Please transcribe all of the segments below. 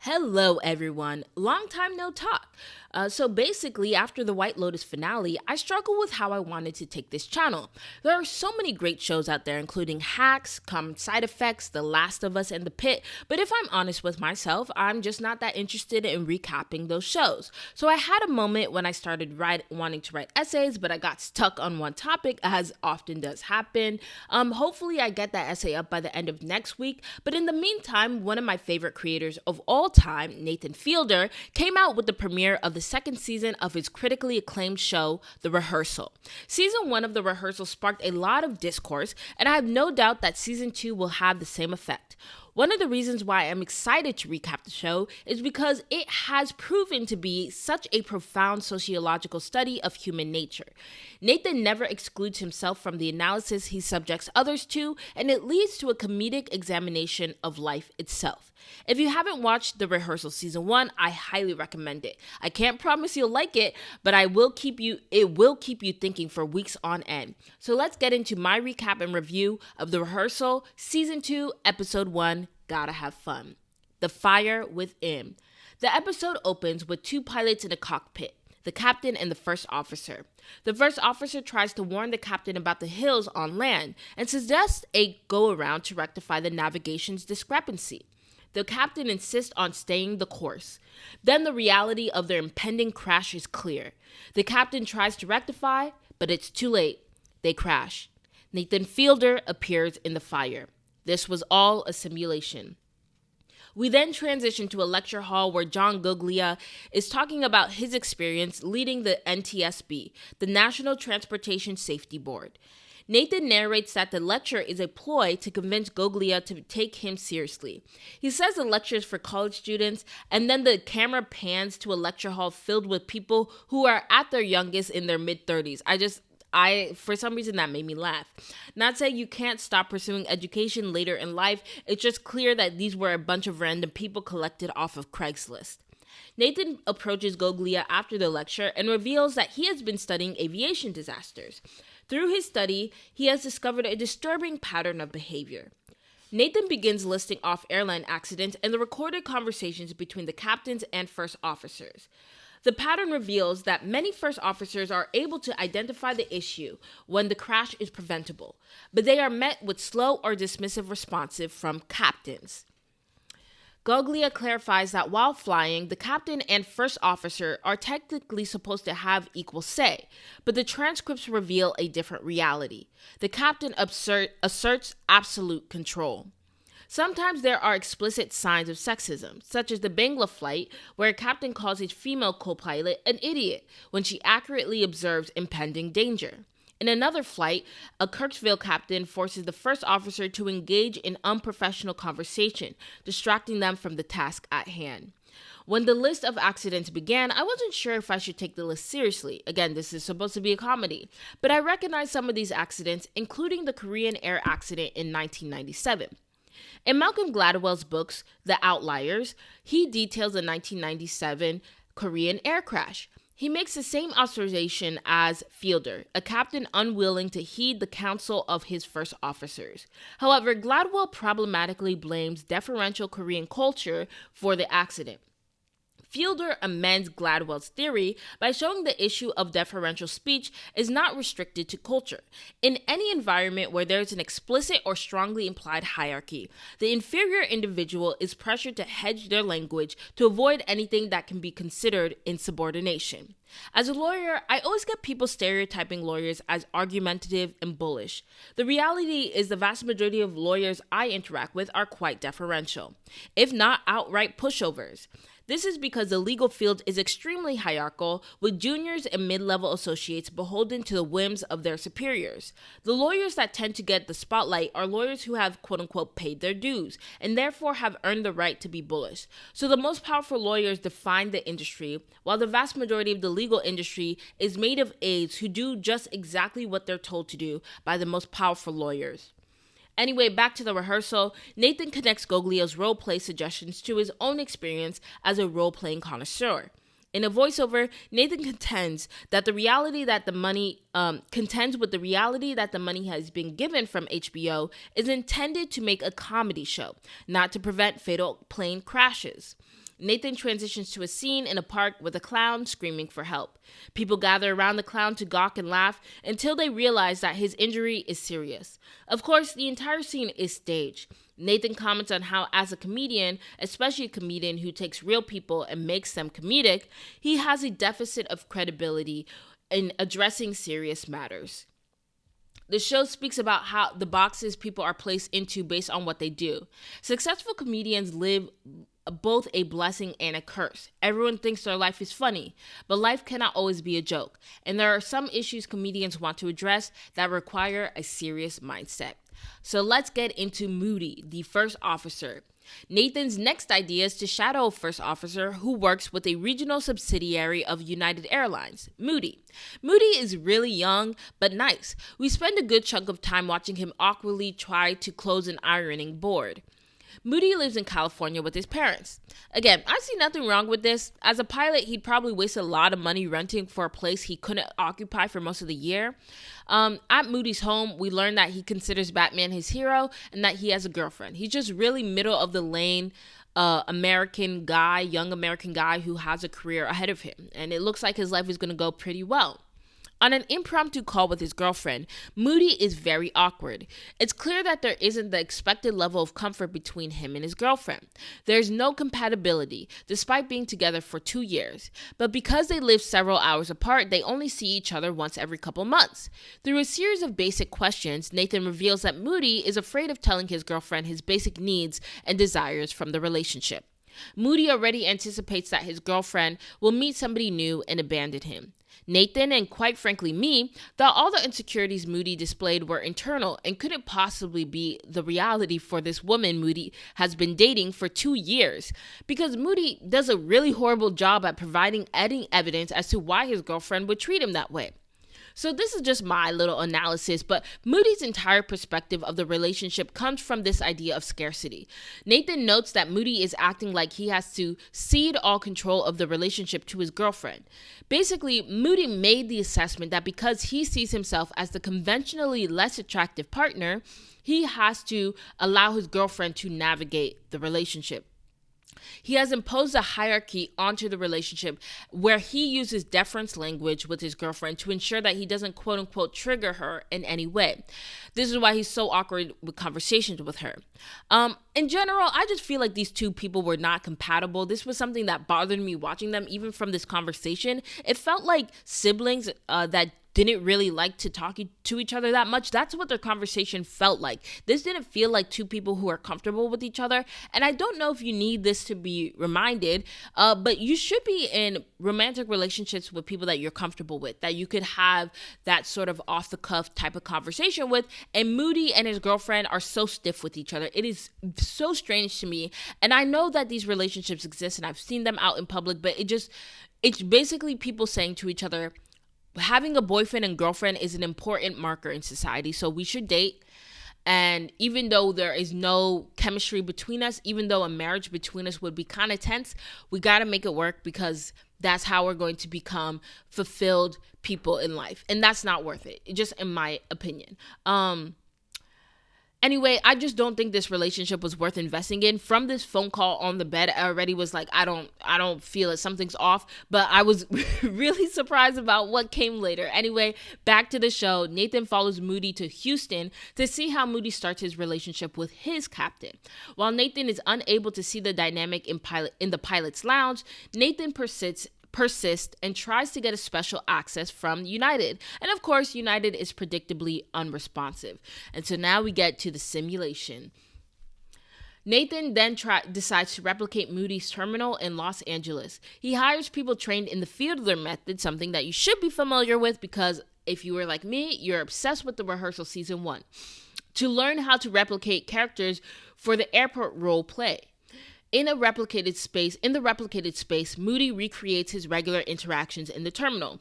Hello, everyone. Long time no talk. So basically, after the White Lotus finale, I struggled with how I wanted to take this channel. There are so many great shows out there, including Hacks, Common Side Effects, The Last of Us, and The Pit, but if I'm honest with myself, I'm just not that interested in recapping those shows. So I had a moment when I started wanting to write essays, but I got stuck on one topic, as often does happen. Hopefully I get that essay up by the end of next week, but in the meantime, one of my favorite creators of all time, Nathan Fielder, came out with the premiere of the second season of his critically acclaimed show, The Rehearsal. Season 1 of The Rehearsal sparked a lot of discourse, and I have no doubt that season 2 will have the same effect. One of the reasons why I'm excited to recap the show is because it has proven to be such a profound sociological study of human nature. Nathan never excludes himself from the analysis he subjects others to, and it leads to a comedic examination of life itself. If you haven't watched The Rehearsal Season 1, I highly recommend it. I can't promise you'll like it, but it will keep you thinking for weeks on end. So let's get into my recap and review of The Rehearsal Season 2, Episode 1, Gotta Have Fun. The Fire Within. The episode opens with two pilots in a cockpit, the captain and the first officer. The first officer tries to warn the captain about the hills on land and suggests a go-around to rectify the navigation's discrepancy. The captain insists on staying the course. Then the reality of their impending crash is clear. The captain tries to rectify, but it's too late. They crash. Nathan Fielder appears in the fire. This was all a simulation. We then transition to a lecture hall where John Guglia is talking about his experience leading the NTSB, the National Transportation Safety Board. Nathan narrates that the lecture is a ploy to convince Guglia to take him seriously. He says the lecture is for college students, and then the camera pans to a lecture hall filled with people who are at their youngest in their mid-30s. For some reason, that made me laugh. Not saying you can't stop pursuing education later in life, it's just clear that these were a bunch of random people collected off of Craigslist. Nathan approaches Guglia after the lecture and reveals that he has been studying aviation disasters. Through his study, he has discovered a disturbing pattern of behavior. Nathan begins listing off airline accidents and the recorded conversations between the captains and first officers. The pattern reveals that many first officers are able to identify the issue when the crash is preventable, but they are met with slow or dismissive responses from captains. Guglia clarifies that while flying, the captain and first officer are technically supposed to have equal say, but the transcripts reveal a different reality. The captain asserts absolute control. Sometimes there are explicit signs of sexism, such as the Bangla flight, where a captain calls his female co-pilot an idiot when she accurately observes impending danger. In another flight, a Kirksville captain forces the first officer to engage in unprofessional conversation, distracting them from the task at hand. When the list of accidents began, I wasn't sure if I should take the list seriously. Again, this is supposed to be a comedy. But I recognized some of these accidents, including the Korean Air accident in 1997. In Malcolm Gladwell's books, The Outliers, he details the 1997 Korean air crash. He makes the same observation as Fielder, a captain unwilling to heed the counsel of his first officers. However, Gladwell problematically blames deferential Korean culture for the accident. Fielder amends Gladwell's theory by showing the issue of deferential speech is not restricted to culture. In any environment where there is an explicit or strongly implied hierarchy, the inferior individual is pressured to hedge their language to avoid anything that can be considered insubordination. As a lawyer, I always get people stereotyping lawyers as argumentative and bullish. The reality is the vast majority of lawyers I interact with are quite deferential, if not outright pushovers. This is because the legal field is extremely hierarchical, with juniors and mid-level associates beholden to the whims of their superiors. The lawyers that tend to get the spotlight are lawyers who have quote-unquote paid their dues, and therefore have earned the right to be bullish. So the most powerful lawyers define the industry, while the vast majority of the legal industry is made of aides who do just exactly what they're told to do by the most powerful lawyers. Anyway, back to The Rehearsal, Nathan connects Guglia's role-play suggestions to his own experience as a role-playing connoisseur. In a voiceover, Nathan contends with the reality that the money has been given from HBO is intended to make a comedy show, not to prevent fatal plane crashes. Nathan transitions to a scene in a park with a clown screaming for help. People gather around the clown to gawk and laugh until they realize that his injury is serious. Of course, the entire scene is staged. Nathan comments on how, as a comedian, especially a comedian who takes real people and makes them comedic, he has a deficit of credibility in addressing serious matters. The show speaks about how the boxes people are placed into based on what they do. Successful comedians live both a blessing and a curse. Everyone thinks their life is funny, but life cannot always be a joke. And there are some issues comedians want to address that require a serious mindset. So let's get into Moody, the first officer. Nathan's next idea is to shadow a first officer who works with a regional subsidiary of United Airlines, Moody. Moody is really young, but nice. We spend a good chunk of time watching him awkwardly try to close an ironing board. Moody lives in California with his parents. Again, I see nothing wrong with this. As a pilot, he'd probably waste a lot of money renting for a place he couldn't occupy for most of the year. At Moody's home, we learn that he considers Batman his hero and that he has a girlfriend. He's just really middle of the lane young American guy who has a career ahead of him. And it looks like his life is going to go pretty well. On an impromptu call with his girlfriend, Moody is very awkward. It's clear that there isn't the expected level of comfort between him and his girlfriend. There's no compatibility, despite being together for 2 years. But because they live several hours apart, they only see each other once every couple months. Through a series of basic questions, Nathan reveals that Moody is afraid of telling his girlfriend his basic needs and desires from the relationship. Moody already anticipates that his girlfriend will meet somebody new and abandon him. Nathan, and quite frankly me, thought all the insecurities Moody displayed were internal and couldn't possibly be the reality for this woman Moody has been dating for 2 years, because Moody does a really horrible job at providing any evidence as to why his girlfriend would treat him that way. So this is just my little analysis, but Moody's entire perspective of the relationship comes from this idea of scarcity. Nathan notes that Moody is acting like he has to cede all control of the relationship to his girlfriend. Basically, Moody made the assessment that because he sees himself as the conventionally less attractive partner, he has to allow his girlfriend to navigate the relationship. He has imposed a hierarchy onto the relationship where he uses deference language with his girlfriend to ensure that he doesn't quote unquote trigger her in any way. This is why he's so awkward with conversations with her. In general, I just feel like these two people were not compatible. This was something that bothered me watching them, even from this conversation. It felt like siblings that didn't really like to talk to each other that much. That's what their conversation felt like. This didn't feel like two people who are comfortable with each other. And I don't know if you need this to be reminded, but you should be in romantic relationships with people that you're comfortable with, that you could have that sort of off-the-cuff type of conversation with. And Moody and his girlfriend are so stiff with each other. It is so strange to me. And I know that these relationships exist and I've seen them out in public, but it's basically people saying to each other, having a boyfriend and girlfriend is an important marker in society, so we should date. And even though there is no chemistry between us, even though a marriage between us would be kind of tense, we got to make it work because that's how we're going to become fulfilled people in life. And that's not worth it, just in my opinion. Anyway, I just don't think this relationship was worth investing in. From this phone call on the bed, I already was like, I don't feel it. Something's off. But I was really surprised about what came later. Anyway, back to the show. Nathan follows Moody to Houston to see how Moody starts his relationship with his captain. While Nathan is unable to see the dynamic in the pilot's lounge, Nathan persists and tries to get a special access from United. And of course, United is predictably unresponsive. And so now we get to the simulation. Nathan then decides to replicate Moody's terminal in Los Angeles. He hires people trained in the Fiedler method, something that you should be familiar with because if you were like me, you're obsessed with the Rehearsal Season 1, to learn how to replicate characters for the airport role play. In the replicated space, Moody recreates his regular interactions in the terminal.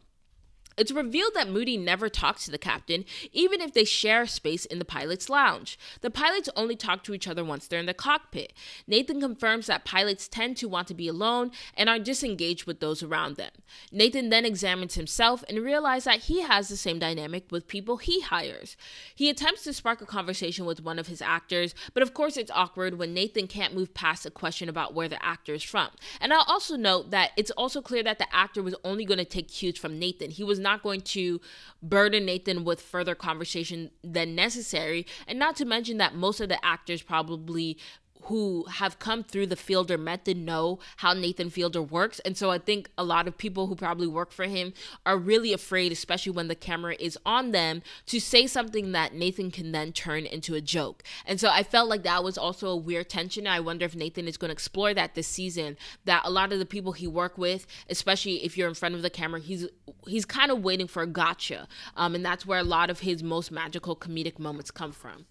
It's revealed that Moody never talks to the captain, even if they share space in the pilot's lounge. The pilots only talk to each other once they're in the cockpit. Nathan confirms that pilots tend to want to be alone and are disengaged with those around them. Nathan then examines himself and realizes that he has the same dynamic with people he hires. He attempts to spark a conversation with one of his actors, but of course it's awkward when Nathan can't move past a question about where the actor is from. And I'll also note that it's also clear that the actor was only going to take cues from Nathan. He was not going to burden Nathan with further conversation than necessary, and not to mention that most of the actors probably who have come through the Fielder method know how Nathan Fielder works. And so I think a lot of people who probably work for him are really afraid, especially when the camera is on them, to say something that Nathan can then turn into a joke. And so I felt like that was also a weird tension. I wonder if Nathan is going to explore that this season, that a lot of the people he work with, especially if you're in front of the camera, he's kind of waiting for a gotcha. And that's where a lot of his most magical comedic moments come from.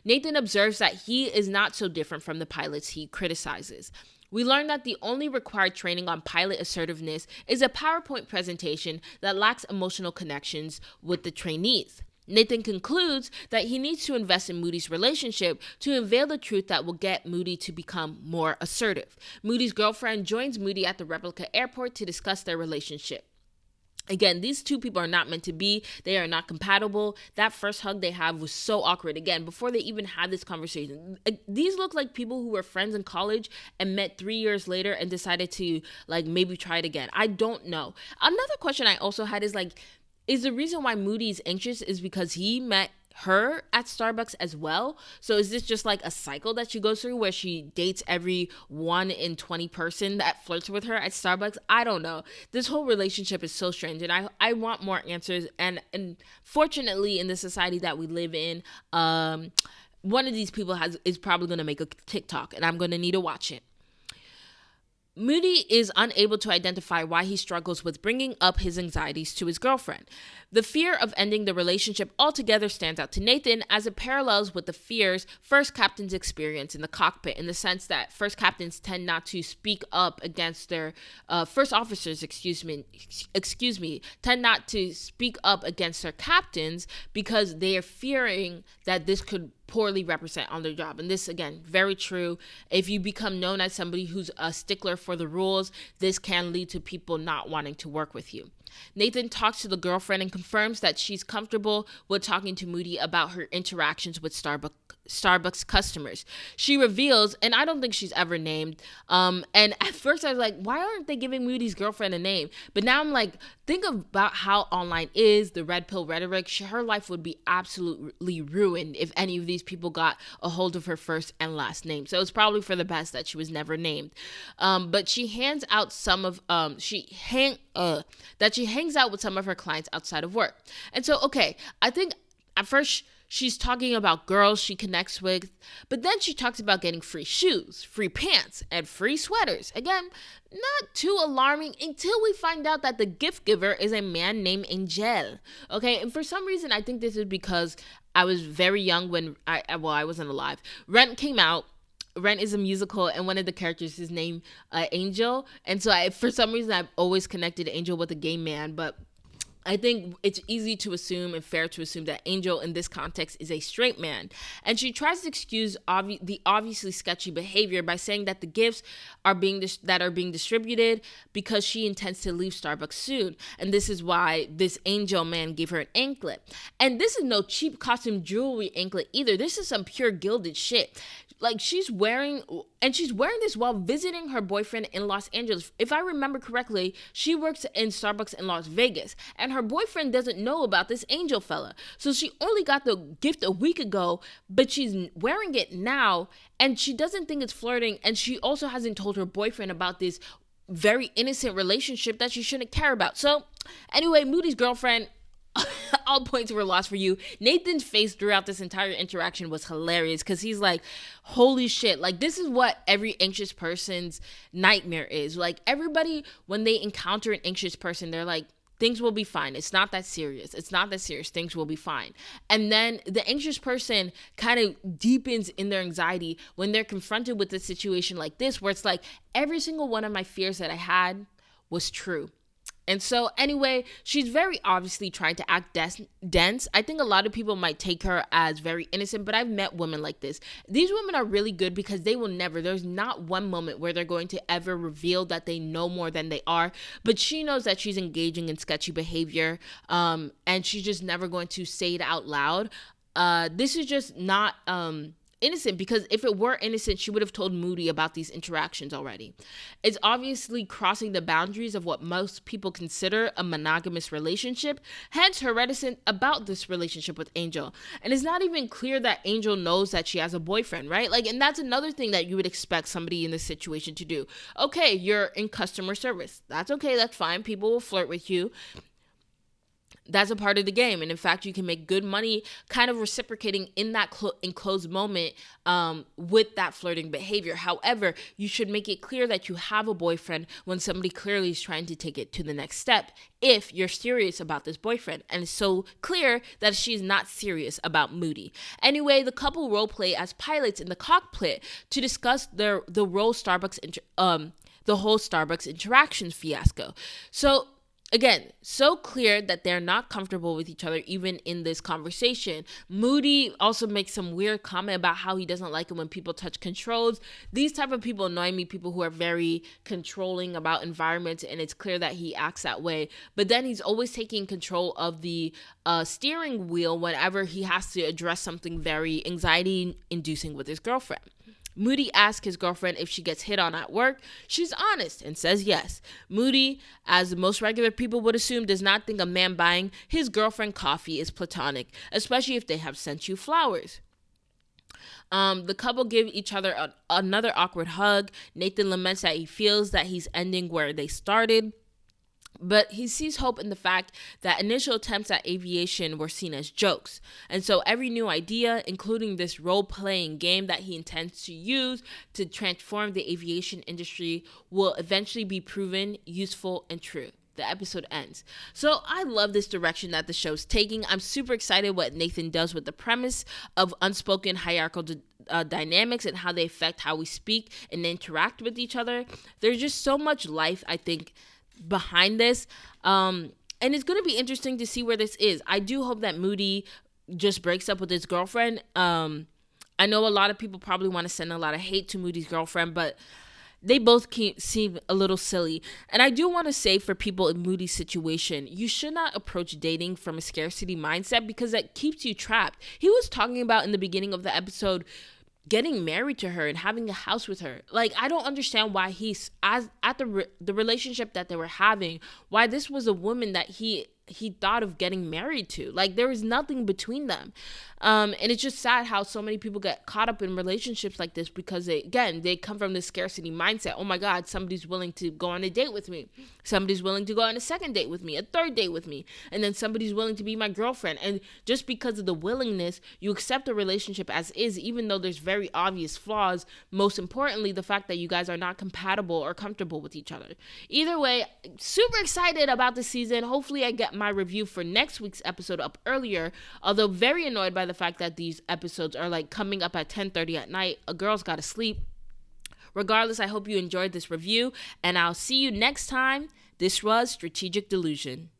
Nathan observes that he is not so different from the pilots he criticizes. We learn that the only required training on pilot assertiveness is a PowerPoint presentation that lacks emotional connections with the trainees. Nathan concludes that he needs to invest in Moody's relationship to unveil the truth that will get Moody to become more assertive. Moody's girlfriend joins Moody at the replica airport to discuss their relationship. Again, these two people are not meant to be. They are not compatible. That first hug they have was so awkward. Again, before they even had this conversation. These look like people who were friends in college and met 3 years later and decided to maybe try it again. I don't know. Another question I also had is is the reason why Moody's anxious is because he met her at Starbucks as well? So is this just a cycle that she goes through where she dates every 1 in 20 person that flirts with her at Starbucks? I don't know. This whole relationship is so strange, and I want more answers. And fortunately, in the society that we live in, one of these people is probably going to make a TikTok, and I'm going to need to watch it. Moody is unable to identify why he struggles with bringing up his anxieties to his girlfriend. The fear of ending the relationship altogether stands out to Nathan as it parallels with the fears first captains experience in the cockpit, in the sense that first captains tend not to speak up against their first officers, tend not to speak up against their captains because they are fearing that this could poorly represent on their job. And this, again, very true. If you become known as somebody who's a stickler for the rules, this can lead to people not wanting to work with you. Nathan talks to the girlfriend and confirms that she's comfortable with talking to Moody about her interactions with Starbucks customers. She reveals, and I don't think she's ever named, and at first I was like, why aren't they giving Moody's girlfriend a name? But now I'm like, think about how online is, the red pill rhetoric. Her life would be absolutely ruined if any of these people got a hold of her first and last name. So it's probably for the best that she was never named. But she hands out some of, she hangs out with some of her clients outside of work. And so, okay, I think at first she's talking about girls she connects with, but then she talks about getting free shoes, free pants, and free sweaters. Again, not too alarming until we find out that the gift giver is a man named Angel. Okay, and for some reason, I think this is because I was very young when I wasn't alive. Rent came out. Rent is a musical, and one of the characters is named Angel. And so for some reason, I've always connected Angel with a gay man, but I think it's easy to assume and fair to assume that Angel in this context is a straight man. And she tries to excuse the obviously sketchy behavior by saying that the gifts are being distributed because she intends to leave Starbucks soon. And this is why this Angel man gave her an anklet. And this is no cheap costume jewelry anklet either. This is some pure gilded shit. She's wearing this while visiting her boyfriend in Los Angeles. If I remember correctly, she works in Starbucks in Las Vegas, and her boyfriend doesn't know about this Angel fella. So she only got the gift a week ago, but she's wearing it now, and she doesn't think it's flirting, and she also hasn't told her boyfriend about this very innocent relationship that she shouldn't care about. So anyway, Moody's girlfriend, all points were lost for you. Nathan's face throughout this entire interaction was hilarious because he's like, holy shit, this is what every anxious person's nightmare is. Everybody, when they encounter an anxious person, they're like, things will be fine. It's not that serious. Things will be fine. And then the anxious person kind of deepens in their anxiety when they're confronted with a situation like this, where it's like, every single one of my fears that I had was true. And so, anyway, she's very obviously trying to act dense. I think a lot of people might take her as very innocent, but I've met women like this. These women are really good because they will never, there's not one moment where they're going to ever reveal that they know more than they are. But she knows that she's engaging in sketchy behavior, and she's just never going to say it out loud. This is just not innocent, because if it were innocent, she would have told Moody about these interactions already. It's obviously crossing the boundaries of what most people consider a monogamous relationship, hence her reticence about this relationship with Angel. And it's not even clear that Angel knows that she has a boyfriend, right? Like, and that's another thing that you would expect somebody in this situation to do. Okay, you're in customer service. That's okay, that's fine. People will flirt with you. That's a part of the game. And in fact, you can make good money kind of reciprocating in that enclosed moment with that flirting behavior. However, you should make it clear that you have a boyfriend when somebody clearly is trying to take it to the next step, if you're serious about this boyfriend. And it's so clear that she's not serious about Moody. Anyway, the couple role play as pilots in the cockpit to discuss the whole Starbucks interactions fiasco. So again, so clear that they're not comfortable with each other even in this conversation. Moody also makes some weird comment about how he doesn't like it when people touch controls. These type of people annoy me, people who are very controlling about environments, and it's clear that he acts that way. But then he's always taking control of the steering wheel whenever he has to address something very anxiety-inducing with his girlfriend. Moody asks his girlfriend if she gets hit on at work. She's honest and says yes. Moody, as most regular people would assume, does not think a man buying his girlfriend coffee is platonic, especially if they have sent you flowers. The couple give each other another awkward hug. Nathan laments that he feels that he's ending where they started, but he sees hope in the fact that initial attempts at aviation were seen as jokes. And so every new idea, including this role-playing game that he intends to use to transform the aviation industry, will eventually be proven useful and true. The episode ends. So I love this direction that the show's taking. I'm super excited what Nathan does with the premise of unspoken hierarchical dynamics and how they affect how we speak and interact with each other. There's just so much life, I think, behind this, and it's going to be interesting to see where this is. I do hope that Moody just breaks up with his girlfriend. I know a lot of people probably want to send a lot of hate to Moody's girlfriend, but they both seem a little silly. And I do want to say, for people in Moody's situation, you should not approach dating from a scarcity mindset, because that keeps you trapped. He was talking about in the beginning of the episode getting married to her and having a house with her. Like, I don't understand why he's at the relationship that they were having, why this was a woman that he thought of getting married to. Like, there was nothing between them. And it's just sad how so many people get caught up in relationships like this because they come from this scarcity mindset. Oh my God, somebody's willing to go on a date with me. Somebody's willing to go on a second date with me, a third date with me. And then somebody's willing to be my girlfriend. And just because of the willingness, you accept the relationship as is, even though there's very obvious flaws. Most importantly, the fact that you guys are not compatible or comfortable with each other. Either way, super excited about this season. Hopefully I get my review for next week's episode up earlier, although very annoyed by the fact that these episodes are like coming up at 10:30 at night. A girl's gotta sleep. Regardless, I hope you enjoyed this review, and I'll see you next time. This was Strategic Delusion.